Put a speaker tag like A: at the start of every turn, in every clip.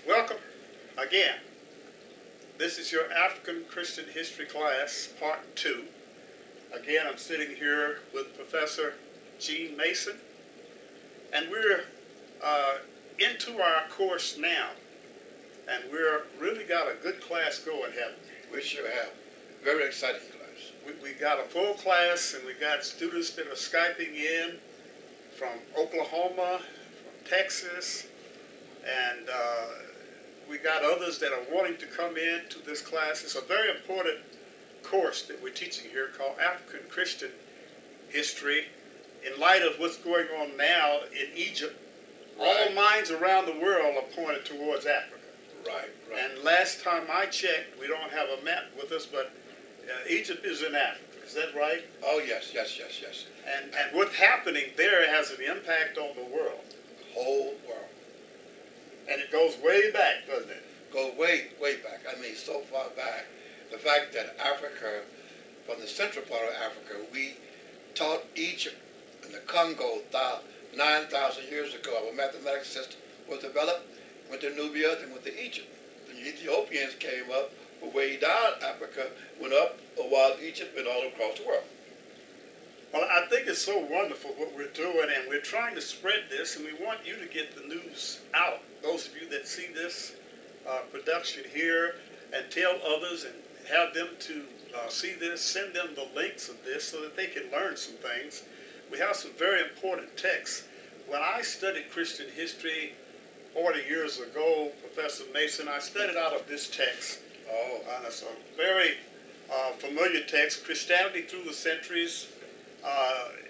A: Welcome again. This is your African Christian History class, part 2. Again, I'm sitting here with Professor Gene Mason, and we're into our course now, and we're really got a good class going, haven't we?
B: We sure have. Very exciting class.
A: We got a full class, and we got students that are Skyping in from Oklahoma, from Texas, and we got others that are wanting to come in to this class. It's a very important course that we're teaching here called African Christian History in light of what's going on now in Egypt.
B: Right.
A: All minds around the world are pointed towards Africa.
B: Right.
A: And last time I checked, we don't have a map with us, but Egypt is in Africa. Is that right?
B: Oh, yes.
A: And what's happening there has an impact on the world.
B: The whole world.
A: And it goes way back, doesn't it?
B: Goes way back. I mean, so far back. The fact that Africa, from the central part of Africa, we taught Egypt and the Congo 9,000 years ago. Our mathematics system was developed, went to Nubia, then went to Egypt. The Ethiopians came up, but way down Africa, went up while Egypt went all across the world.
A: Well, I think it's so wonderful what we're doing, and we're trying to spread this, and we want you to get the news out. Those of you that see this production here, and tell others and have them to see this, send them the links of this so that they can learn some things. We have some very important texts. When I studied Christian history 40 years ago, Professor Mason, I studied out of this text. And it's a very familiar text, Christianity Through the Centuries.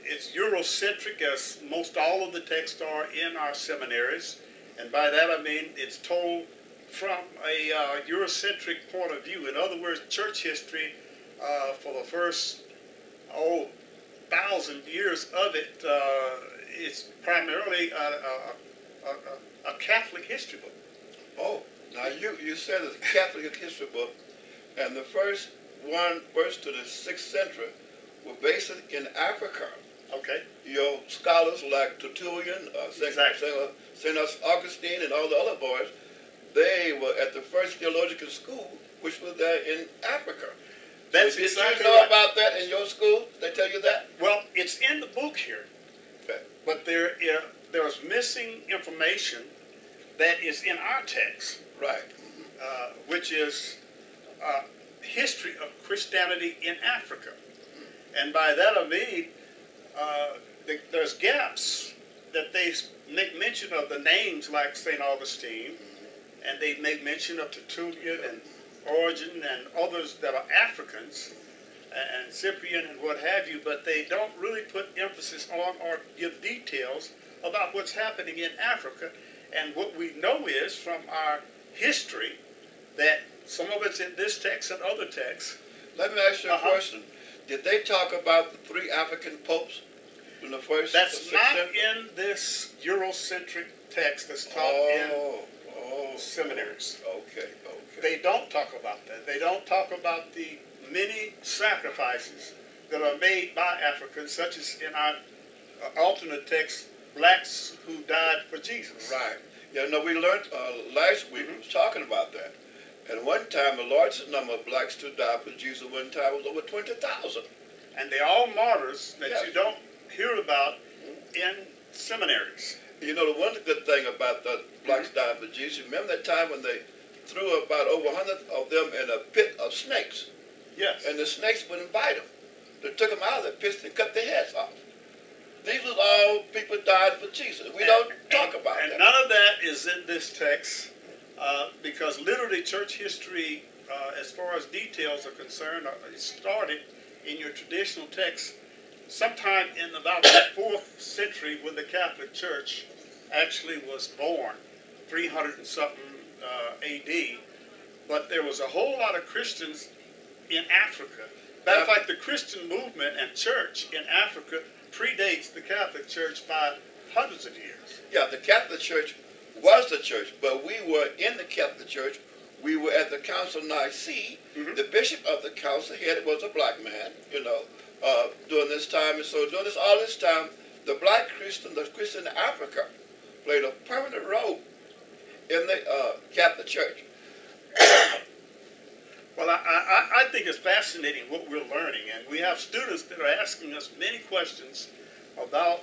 A: It's Eurocentric, as most all of the texts are in our seminaries. And by that I mean it's told from a Eurocentric point of view. In other words, church history for the first 1,000 years of it, it's primarily a Catholic history book.
B: Oh, now you said it's a Catholic history book, and the first to the 6th century were based in Africa.
A: Okay.
B: Your scholars like Tertullian, St. Augustine, and all the other boys, they were at the first theological school, which was there in Africa.
A: That's
B: Did
A: exactly
B: you know
A: right.
B: about that in your school? Did they tell you that?
A: Well, it's in the book here,
B: Okay.
A: but there's missing information that is in our text,
B: Right.
A: which is history of Christianity in Africa. And by that I mean there's gaps that they make mention of the names like St. Augustine, and they make mention of Tertullian and Origen and others that are Africans, and Cyprian and what have you, but they don't really put emphasis on or give details about what's happening in Africa. And what we know is from our history that some of it's in this text and other texts.
B: Let me ask you a question. Did they talk about the 3 African popes in the first?
A: That's not in this Eurocentric text that's taught in seminaries.
B: Okay.
A: They don't talk about that. They don't talk about the many sacrifices that are made by Africans, such as in our alternate text, blacks who died for Jesus.
B: Right. Yeah, no, we learned last week, we was talking about that. And one time, the largest number of blacks to die for Jesus one time was over 20,000.
A: And they're all martyrs that
B: Yes.
A: you don't hear about in seminaries.
B: You know, the one good thing about the blacks dying for Jesus, remember that time when they threw about over 100 of them in a pit of snakes?
A: Yes.
B: And the snakes wouldn't bite them. They took them out of the pits and cut their heads off. These was all people died for Jesus. We don't talk about that.
A: And none of that is in this text because literally church history, as far as details are concerned, it started in your traditional text sometime in about the 4th century when the Catholic Church actually was born, 300 and something AD. But there was a whole lot of Christians in Africa. Matter of fact, the Christian movement and church in Africa predates the Catholic Church by hundreds of years.
B: Yeah, the Catholic Church was the church, but we were in the Catholic Church. We were at the Council of Nicaea. The bishop of the council head was a black man, during this time. And so during all this time, the Christian in Africa played a permanent role in the Catholic Church.
A: Well, I think it's fascinating what we're learning, and we have students that are asking us many questions about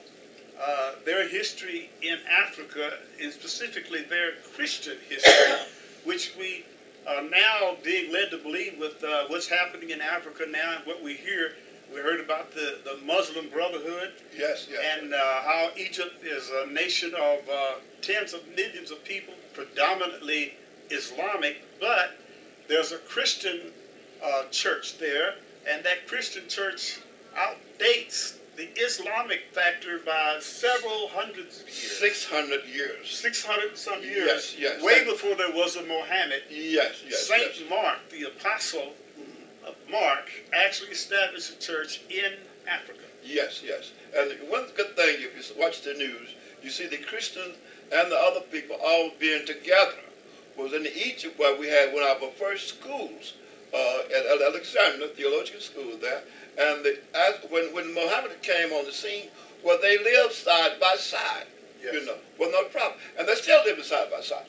A: their history in Africa, and specifically their Christian history, which we are now being led to believe with what's happening in Africa now and what we hear. We heard about the Muslim Brotherhood.
B: Yes, yes.
A: And how Egypt is a nation of tens of millions of people, predominantly Islamic, but there's a Christian church there, and that Christian church outdates the Islamic factor by several hundreds of years.
B: 600 years.
A: 600 and some years.
B: Yes, yes.
A: Way before there was a Muhammad.
B: Yes, yes.
A: Saint
B: yes.
A: Mark, the apostle of Mark, actually established a church in Africa.
B: Yes, yes. And one good thing, if you watch the news, you see the Christians and the other people all being together. Was in Egypt where we had one of our first schools at Alexandria Theological School there. And when Muhammad came on the scene, well, they lived side by side,
A: yes.
B: you know, with no problem. And they're still living side by side.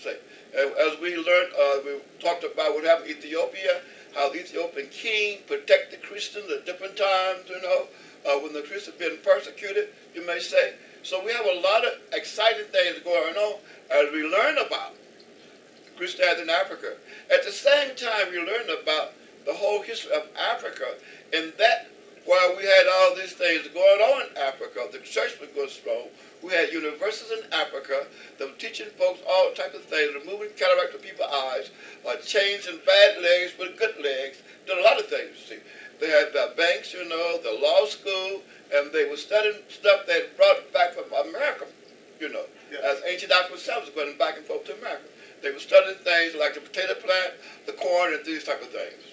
B: See, as we learned, we talked about what happened in Ethiopia, how the Ethiopian king protected Christians at different times, you know, when the Christians been persecuted, you may say. So we have a lot of exciting things going on as we learn about Christianity in Africa. At the same time, we learn about the whole history of Africa, and that while we had all these things going on in Africa, the church was going strong. We had universities in Africa that were teaching folks all types of things, removing cataracts from people's eyes, changing bad legs with good legs, did a lot of things, you see. They had the banks, you know, the law school, and they were studying stuff they had brought back from America, you know, as ancient African settlers going back and forth to America. They were studying things like the potato plant, the corn, and these type of things.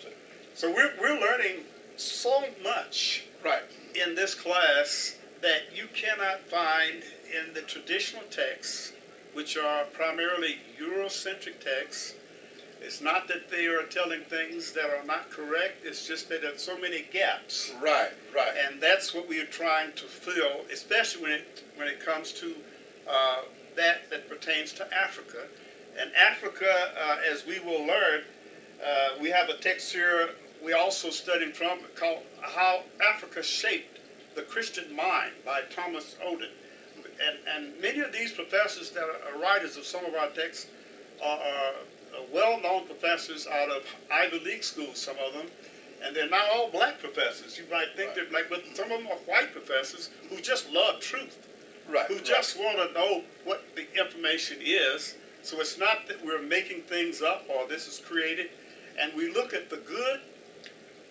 A: So we're learning so much
B: right
A: in this class that you cannot find in the traditional texts, which are primarily Eurocentric texts. It's not that they are telling things that are not correct, it's just that there are so many gaps.
B: Right, right.
A: And that's what we are trying to fill, especially when it comes to that pertains to Africa. And Africa, as we will learn, we have a text here we also studied from called How Africa Shaped the Christian Mind by Thomas Oden. And many of these professors that are writers of some of our texts are well-known professors out of Ivy League schools, some of them, and they're not all black professors. You might think they're black, but some of them are white professors who just love truth, who just want to know what the information is. So it's not that we're making things up or this is created, and we look at the good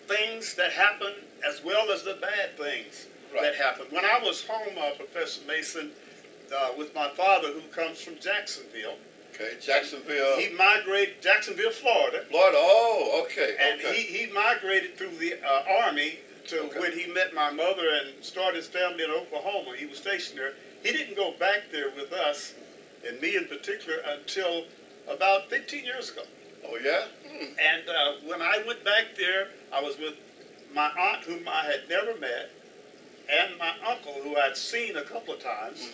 A: things that happen as well as the bad things that happen. When I was home, Professor Mason, with my father who comes from Jacksonville.
B: Okay, Jacksonville.
A: He migrated, Jacksonville, Florida.
B: Florida, oh, okay.
A: And he migrated through the Army to when he met my mother and started his family in Oklahoma. He was stationed there. He didn't go back there with us, and me in particular, until about 15 years ago.
B: Oh, yeah?
A: And when I went back there, I was with my aunt, whom I had never met, and my uncle, who I'd seen a couple of times,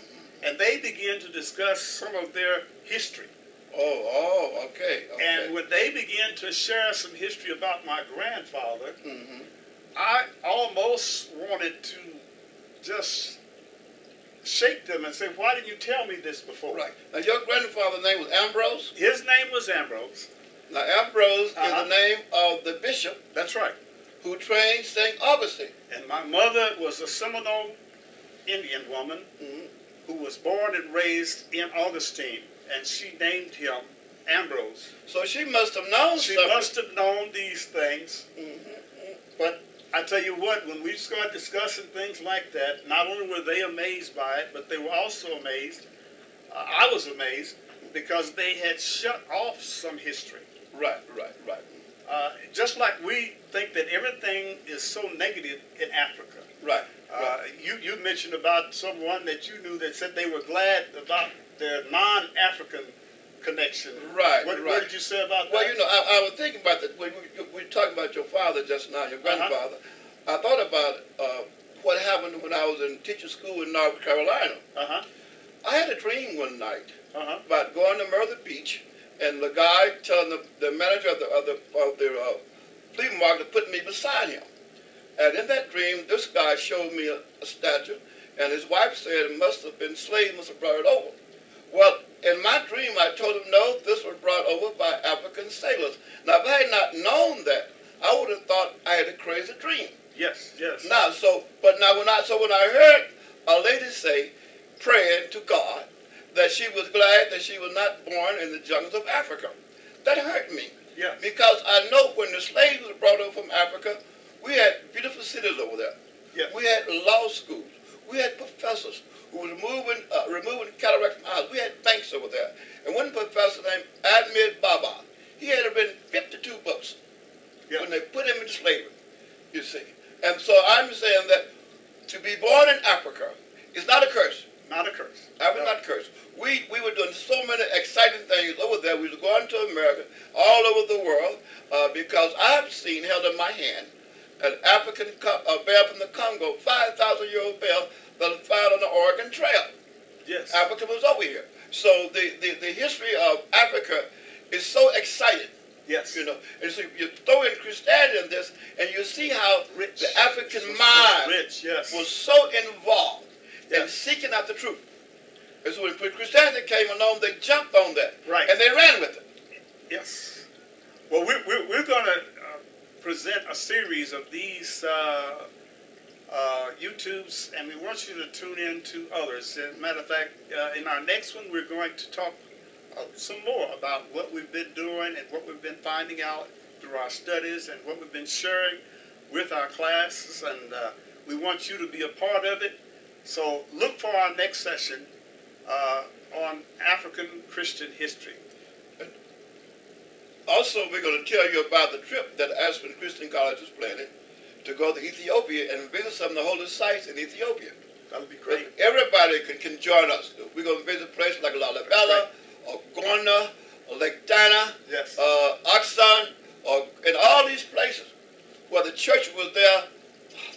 A: and they began to discuss some of their history.
B: Okay.
A: And when they began to share some history about my grandfather, I almost wanted to just shake them and say, why didn't you tell me this before?
B: Right. Now, your grandfather's name was Ambrose?
A: His name was Ambrose.
B: Now, Ambrose is the name of the bishop.
A: That's right.
B: Who trained St. Augustine.
A: And my mother was a Seminole Indian woman who was born and raised in Augustine, and she named him Ambrose.
B: So she must have known
A: She
B: something.
A: must have known these things. But I tell you what, when we started discussing things like that, not only were they amazed by it, but they were also amazed. I was amazed because they had shut off some history.
B: Right.
A: Just like we think that everything is so negative in Africa.
B: Right.
A: You mentioned about someone that you knew that said they were glad about their non-African connection.
B: Right.
A: What did you say about that?
B: Well, you know, I was thinking about that. We were talking about your father just now, your grandfather. I thought about what happened when I was in teacher school in North Carolina. I had a dream one night
A: Uh-huh.
B: about going to Myrtle Beach, and the guy telling the manager of the flea market to put me beside him. And in that dream, this guy showed me a statue, and his wife said it must have been slaves, must have brought it over. Well, in my dream, I told him, no, this was brought over by African sailors. Now, if I had not known that, I would have thought I had a crazy dream.
A: Yes, yes.
B: Now, when I heard a lady say, praying to God, that she was glad that she was not born in the jungles of Africa, that hurt me.
A: Yes.
B: Because I know when the slaves were brought over from Africa, we had beautiful cities over there.
A: Yes.
B: We had law schools. We had professors who were removing cataracts from eyes. We had banks over there. And one professor named Admir Baba, he had written 52 books when they put him into slavery, you see. And so I'm saying that to be born in Africa is not a curse.
A: Not a curse.
B: Africa not a curse. We were doing so many exciting things over there. We were going to America, all over the world, because I've seen, held in my hand, an African bear from the Congo, 5,000-year-old bear that was found on the Oregon Trail.
A: Yes.
B: Africa was over here. So the history of Africa is so exciting.
A: Yes.
B: You know, and so you throw in Christianity in this, and you see how
A: Rich.
B: the African mind
A: yes.
B: was so involved in seeking out the truth. And so when Christianity came along, they jumped on that.
A: Right.
B: And they ran with it.
A: Yes. Well, we're going to present a series of these YouTubes, and we want you to tune in to others. As a matter of fact, in our next one, we're going to talk some more about what we've been doing and what we've been finding out through our studies and what we've been sharing with our classes, and we want you to be a part of it. So look for our next session on African Christian history.
B: Also, we're going to tell you about the trip that Aspen Christian College is planning to go to Ethiopia and visit some of the holy sites in Ethiopia.
A: That would be great.
B: Everybody can join us. We're going to visit places like Lalibela, or Gorna, or Lake Dana,
A: yes.
B: Oxon, and all these places where the church was there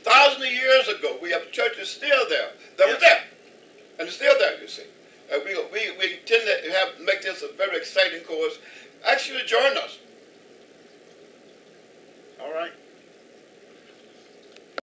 B: thousands of years ago. We have churches still there that were there, and it's still there, you see. We intend to make this a very exciting course. Actually, join us.